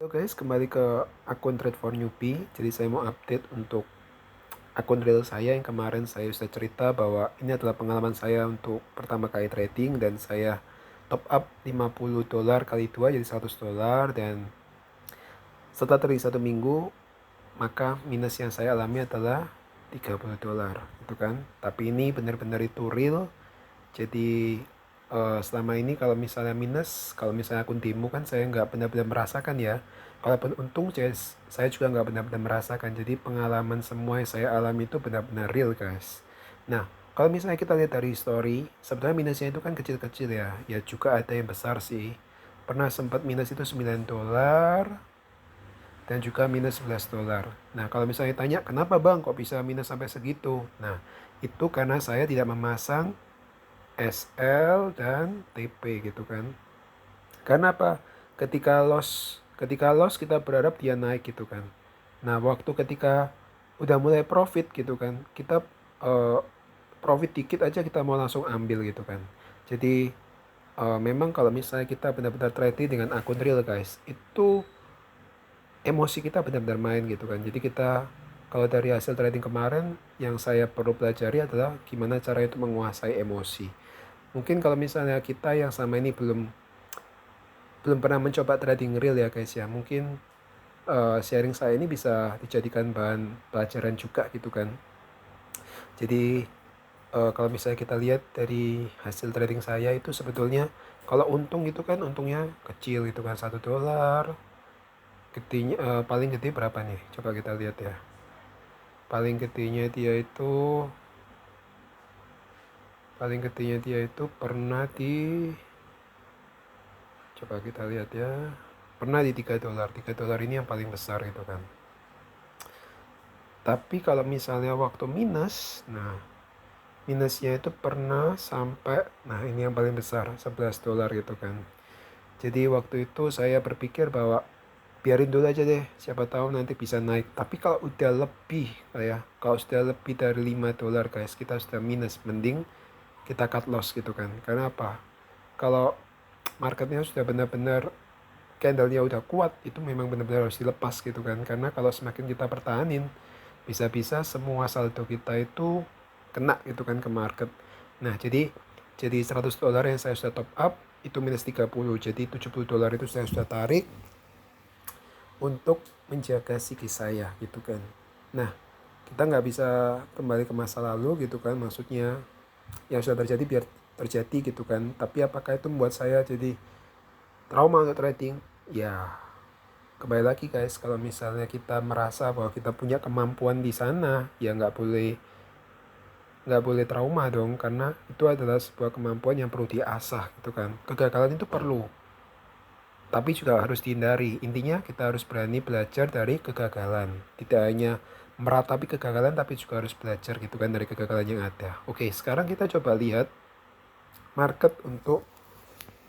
Halo guys, kembali ke akun Trade for Newbie. Jadi saya mau update untuk akun real saya yang kemarin saya sudah cerita bahwa ini adalah pengalaman saya untuk pertama kali trading dan saya top up $50 kali 2 jadi $100 dan setelah trading 1 minggu maka minus yang saya alami adalah $30 gitu kan. Tapi ini benar-benar itu real. Jadi selama ini kalau misalnya minus, kalau misalnya akun demo kan saya nggak benar-benar merasakan ya. Kalaupun untung saya juga nggak benar-benar merasakan. Jadi pengalaman semua yang saya alami itu benar-benar real guys. Nah, kalau misalnya kita lihat dari story, sebenarnya minusnya itu kan kecil-kecil ya. Ya juga ada yang besar sih. Pernah sempat minus itu $9 dan juga minus $11. Nah, kalau misalnya tanya kenapa bang kok bisa minus sampai segitu? Nah, itu karena saya tidak memasang SL dan TP gitu kan. Karena apa? Ketika loss kita berharap dia naik gitu kan. Nah, waktu ketika udah mulai profit gitu kan, kita uh, profit dikit aja kita mau langsung ambil gitu kan. Jadi memang kalau misalnya kita benar-benar trading dengan akun real guys, itu emosi kita benar-benar main gitu kan. Jadi kita kalau dari hasil trading kemarin yang saya perlu pelajari adalah gimana cara itu menguasai emosi. Mungkin kalau misalnya kita yang sama ini belum belum pernah mencoba trading real ya guys ya, mungkin sharing saya ini bisa dijadikan bahan pelajaran juga gitu kan. Jadi kalau misalnya kita lihat dari hasil trading saya itu sebetulnya kalau untung itu kan untungnya kecil gitu kan, $1. Gedenya paling gede berapa nih? Coba kita lihat ya. Paling gedenya dia itu pernah di, coba kita lihat ya, pernah di $3. $3 ini yang paling besar gitu kan. Tapi kalau misalnya waktu minus, nah minusnya itu pernah sampai, nah ini yang paling besar, $11 gitu kan. Jadi waktu itu saya berpikir bahwa biarin dulu aja deh, siapa tahu nanti bisa naik. Tapi kalau udah lebih, kalau sudah lebih dari $5 guys, kita sudah minus, mending kita cut loss gitu kan. Karena apa? Kalau marketnya sudah benar-benar candlenya udah kuat, itu memang benar-benar harus dilepas gitu kan. Karena kalau semakin kita pertahanin, bisa-bisa semua saldo kita itu kena gitu kan ke market. Nah, jadi $100 yang saya sudah top up itu minus 30. Jadi $70 itu saya sudah tarik untuk menjaga psikis saya gitu kan. Nah, kita nggak bisa kembali ke masa lalu gitu kan. Maksudnya yang sudah terjadi biar terjadi gitu kan. Tapi apakah itu membuat saya jadi trauma untuk trading? Ya, kembali lagi guys, kalau misalnya kita merasa bahwa kita punya kemampuan di sana, ya nggak boleh trauma dong, karena itu adalah sebuah kemampuan yang perlu diasah gitu kan. Kegagalan itu perlu, tapi juga harus dihindari. Intinya kita harus berani belajar dari kegagalan, tidak hanya meratapi kegagalan tapi juga harus belajar gitu kan dari kegagalan yang ada. Oke, sekarang kita coba lihat market untuk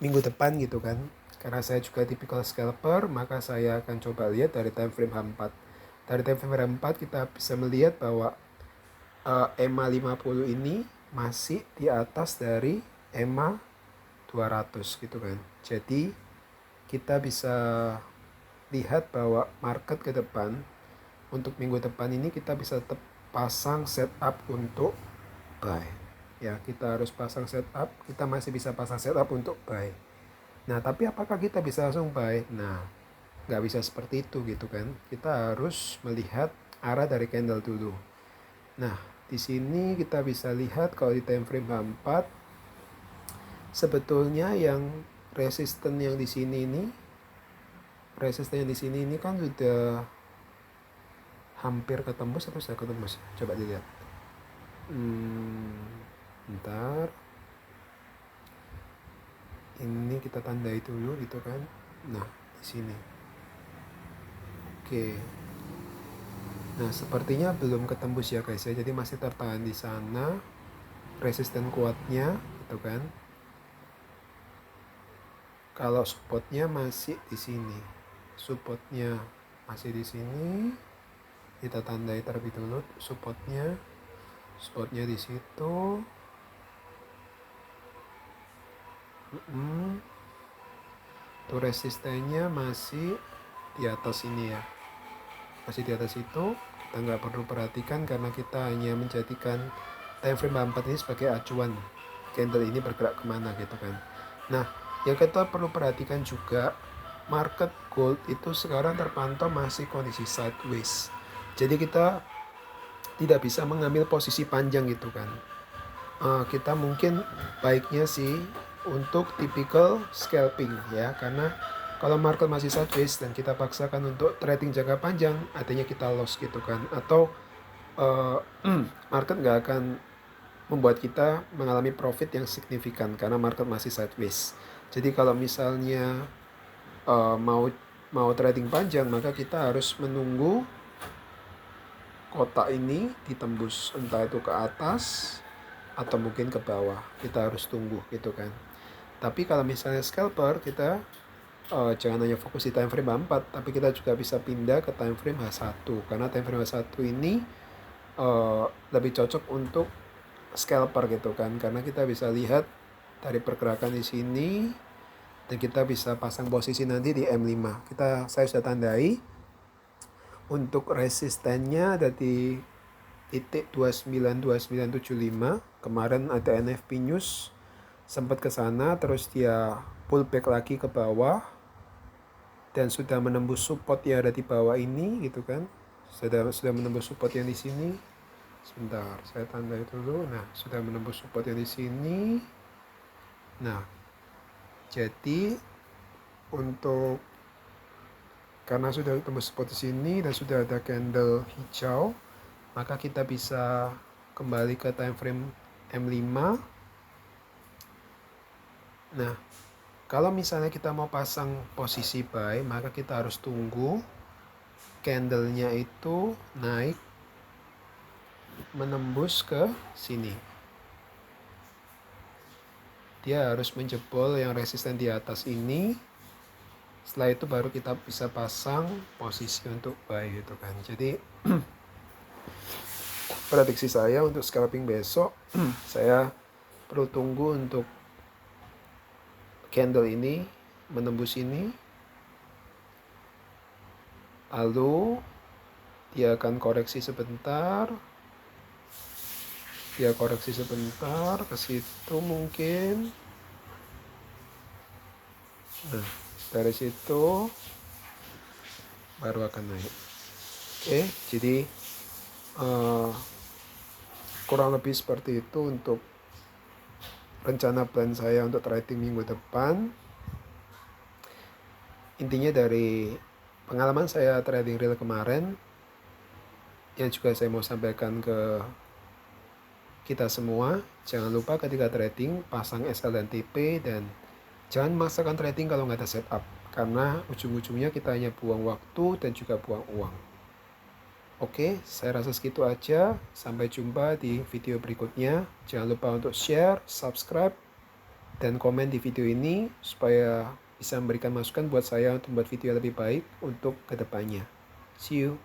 minggu depan gitu kan. Karena saya juga tipikal scalper, maka saya akan coba lihat dari time frame H4. Dari time frame H4 kita bisa melihat bahwa EMA 50 ini masih di atas dari EMA 200 gitu kan. Jadi kita bisa lihat bahwa market ke depan untuk minggu depan ini kita bisa tetap pasang setup untuk buy. Ya, kita harus pasang setup, kita masih bisa pasang setup untuk buy. Nah, tapi apakah kita bisa langsung buy? Nah, nggak bisa seperti itu gitu kan. Kita harus melihat arah dari candle dulu. Nah, di sini kita bisa lihat kalau di time frame H4 sebetulnya yang resisten yang di sini ini kan sudah hampir ketembus atau sudah ketembus? Coba dilihat. Bentar. Ini kita tandai dulu gitu kan. Nah, di sini. Oke. Nah, sepertinya belum ketembus ya guys ya. Jadi masih tertahan di sana. Resisten kuatnya gitu kan. Kalau supportnya masih di sini. Supportnya masih di sini. Kita tandai terlebih dulu supportnya. Supportnya di situ. Tuh resistennya masih di atas ini ya, masih di atas itu. Kita nggak perlu perhatikan karena kita hanya menjadikan time frame 4 ini sebagai acuan candle ini bergerak kemana gitu kan. Nah, yang kita perlu perhatikan juga, market gold itu sekarang terpantau masih kondisi sideways. Jadi kita tidak bisa mengambil posisi panjang gitu kan. Kita mungkin baiknya sih untuk typical scalping ya, karena kalau market masih sideways dan kita paksakan untuk trading jangka panjang, artinya kita loss gitu kan, atau market nggak akan membuat kita mengalami profit yang signifikan karena market masih sideways. Jadi kalau misalnya mau trading panjang, maka kita harus menunggu kotak ini ditembus entah itu ke atas atau mungkin ke bawah. Kita harus tunggu gitu kan. Tapi kalau misalnya scalper, kita jangan hanya fokus di time frame 4, tapi kita juga bisa pindah ke time frame H1, karena time frame H1 ini lebih cocok untuk scalper gitu kan, karena kita bisa lihat dari pergerakan di sini dan kita bisa pasang posisi nanti di M5. Saya sudah tandai untuk resistennya ada di titik 292975. Kemarin ada NFP News sempat ke sana, terus dia pullback lagi ke bawah dan sudah menembus support yang ada di bawah ini gitu kan. Sudah menembus support yang di sini. Sebentar, saya tandai dulu. Nah, sudah menembus support yang di sini. Nah, jadi karena sudah tembus support di sini dan sudah ada candle hijau, maka kita bisa kembali ke time frame M5. Nah, kalau misalnya kita mau pasang posisi buy, maka kita harus tunggu candlenya itu naik menembus ke sini. Dia harus menjebol yang resisten di atas ini. Setelah itu baru kita bisa pasang posisi untuk buy gitu kan. Jadi prediksi saya untuk scalping besok, saya perlu tunggu untuk candle ini menembus ini, lalu dia akan koreksi sebentar, ke situ mungkin. Nah, dari situ baru akan naik. Oke, jadi kurang lebih seperti itu untuk rencana plan saya untuk trading minggu depan. Intinya dari pengalaman saya trading real kemarin, yang juga saya mau sampaikan ke kita semua, jangan lupa ketika trading pasang SL dan TP, dan jangan memaksakan trading kalau nggak ada setup, karena ujung-ujungnya kita hanya buang waktu dan juga buang uang. Oke, saya rasa segitu aja. Sampai jumpa di video berikutnya. Jangan lupa untuk share, subscribe, dan komen di video ini supaya bisa memberikan masukan buat saya untuk membuat video yang lebih baik untuk kedepannya. See you.